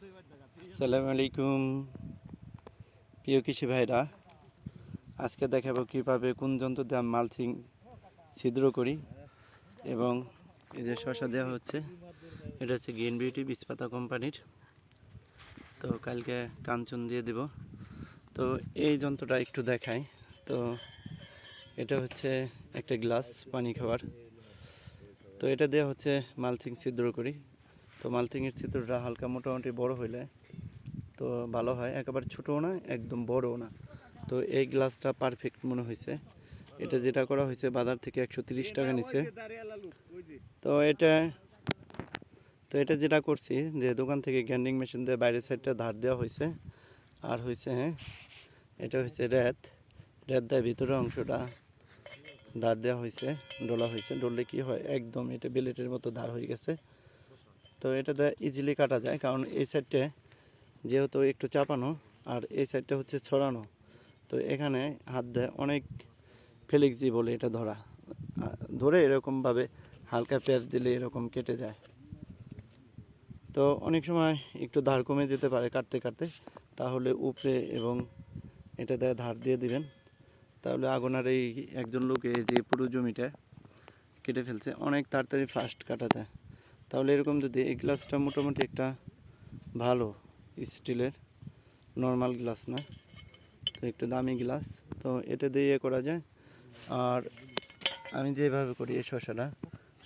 আসসালামু আলাইকুম প্রিয় কৃষি ভাইরা, আজকে দেখাবো কীভাবে কোন যন্ত্র দিয়ে মালচিং ছিদ্র করি। এবং এই যে শসা দেওয়া হচ্ছে, এটা হচ্ছে গ্রিন বিউটি বীজপাতা কোম্পানির। তো কালকে কাঞ্চন দিয়ে দেব। তো এই যন্ত্রটা একটু দেখাই। তো এটা হচ্ছে একটা গ্লাস পানি খাওয়ার। তো এটা দেওয়া হচ্ছে মালচিং ছিদ্র করি। তো মালচিংয়ের ছিদ্রটা হালকা মোটামুটি বড় হইলে তো ভালো হয়, একেবারে ছোটও না একদম বড়ও না। তো এই গ্লাসটা পারফেক্ট মনে হয়েছে। এটা যেটা করা হয়েছে বাজার থেকে 130 টাকা নিছে। তো এটা যেটা করছি যে দোকান থেকে গ্যান্ডিং মেশিন দিয়ে বাইরের সাইডটা ধার দেওয়া হয়েছে। আর হয়েছে এটা হচ্ছে রেত দেয় ভিতরের অংশটা ধার দেওয়া হয়েছে, ডলা হয়েছে। ডললে কি হয়, একদম এটা বেলেটের মতো ধার হয়ে গেছে। তো এটা ইজিলি কাটা যায়, কারণ এই সাইডটা যেহেতু একটু চাপানো আর এই সাইডটা হচ্ছে ছড়ানো। তো এখানে হাত দেয় অনেক ফ্লেক্সি বলে এটা ধরে এরকমভাবে হালকা পেঁচ দিলে এরকম কেটে যায়। তো অনেক সময় একটু ধার কমে যেতে পারে কাটতে কাটতে, তাহলে উপরে এবং এটা দিয়ে ধার দিয়ে দিবেন। তাহলে আগুনার এই একজন লোক এই যে পুরো জমিটা কেটে ফেলছে, অনেক তাড়াতাড়ি ফাস্ট কাটা যায়। তাহলে এরকম যদি এই গ্লাসটা মোটামুটি একটা ভালো স্টিলের, নর্মাল গ্লাস না, তো একটু দামি গ্লাস, তো এটা দিয়ে করা যায়। আর আমি যেভাবে করি এই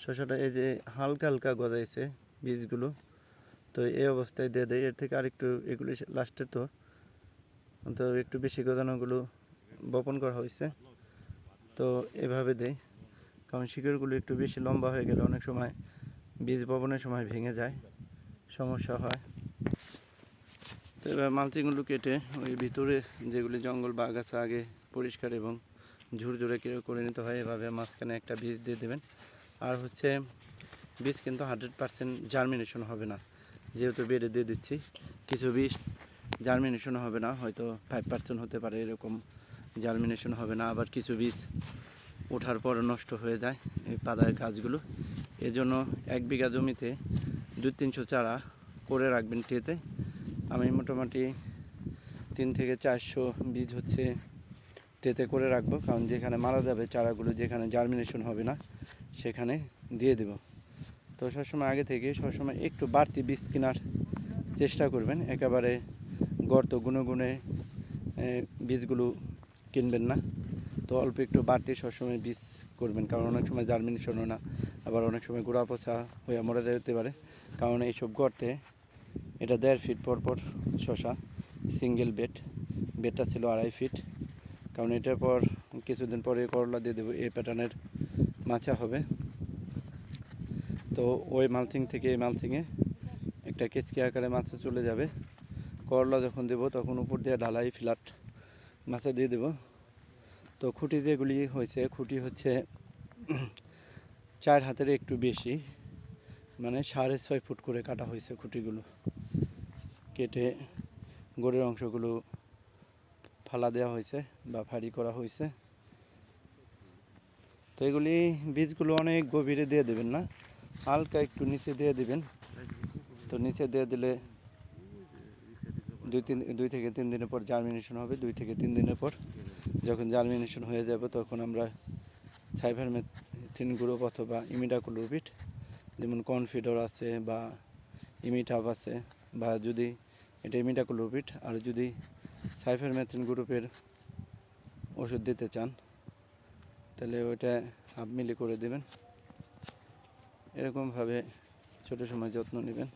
শসাটা এই যে হালকা হালকা গজাইছে বীজগুলো, তো এই অবস্থায় দিয়ে দেয়। এর থেকে আরেকটু এগুলি লাস্টে তো একটু বেশি গজানোগুলো বপন করা হয়েছে, তো এভাবে দেই। কারণ শিকড়গুলো একটু বেশি লম্বা হয়ে গেলে অনেক সময় বীজ বপনের সময় ভেঙে যায়, সমস্যা হয়। তো এবার মালচিংগুলো কেটে ওই ভিতরে যেগুলি জঙ্গল বা আগাছা আগে পরিষ্কার এবং ঝুরঝুরে করে নিতে হয়। এভাবে মাঝখানে একটা বীজ দিয়ে দেবেন। আর হচ্ছে বীজ কিন্তু 100% জার্মিনেশন হবে না, যেহেতু বেড়ে দিয়ে দিচ্ছি। কিছু বীজ জার্মিনেশন হবে না, হয়তো 5% হতে পারে, এরকম জার্মিনেশন হবে না। আবার কিছু বীজ ওঠার পর নষ্ট হয়ে যায় এই পাতার গাছগুলো। এজন্য 1 বিঘা জমিতে 200-300 চারা করে রাখবেন ট্রেতে। আমি মোটামুটি 300 থেকে 400 বীজ হচ্ছে ট্রেতে করে রাখবো, কারণ যেখানে মারা যাবে চারাগুলো, যেখানে জার্মিনেশন হবে না, সেখানে দিয়ে দেব। তো সবসময় আগে থেকে সবসময় একটু বাড়তি বীজ কেনার চেষ্টা করবেন। একেবারে গর্ত গুনে গুনে বীজগুলো কিনবেন না। তো অল্প একটু বাড়তি সবসময় বীজ করবেন, কারণ অনেক সময় জার্মিনেশন হয় না, আবার অনেক সময় গোড়া পচা হয়ে মরে যেতে পারে। কারণ এইসব গর্তে এটা 1.5 ফিট পর পর শশা, সিঙ্গেল বেডটা ছিল 2.5 ফিট। কারণ এটার পর কিছুদিন পরে করলা দিয়ে দেবো, এই প্যাটার্নের মাচা হবে। তো ওই মালচিং থেকে এই মালচিংয়ে একটা কেচকি আকারে মাচা চলে যাবে। করলা যখন দেবো তখন উপর দিয়ে ঢালাই ফ্ল্যাট মাচা দিয়ে দেবো। তো খুঁটি যেগুলি হয়েছে, খুঁটি হচ্ছে 4 হাতের একটু বেশি, মানে 6.5 ফুট করে কাটা হয়েছে খুঁটিগুলো। কেটে গোড়ের অংশগুলো ফালা দেওয়া হয়েছে বা ফাড়ি করা হয়েছে। তো এগুলি বীজগুলো অনেক গভীরে দিয়ে দেবেন না, হালকা একটু নিচে দিয়ে দিবেন। তো নিচে দিয়ে দিলে 2 থেকে 3 দিনের পর জার্মিনেশন হবে। 2 থেকে 3 দিনের পর যখন জার্মিনেশন হয়ে যাবে, তখন আমরা সাইফারমেথ্রিন গ্রুপ অথবা ইমিডাক্লোপিড, যেমন কনফিডর আছে বা ইমিটাপ আছে, বা যদি এটা ইমিডাক্লোপিড আর যদি সাইফারমেথ্রিন গ্রুপের ওষুধ দিতে চান, তাহলে ওইটা হাফ মিলি করে দেবেন। এরকমভাবে ছোটো সময় যত্ন নেবেন।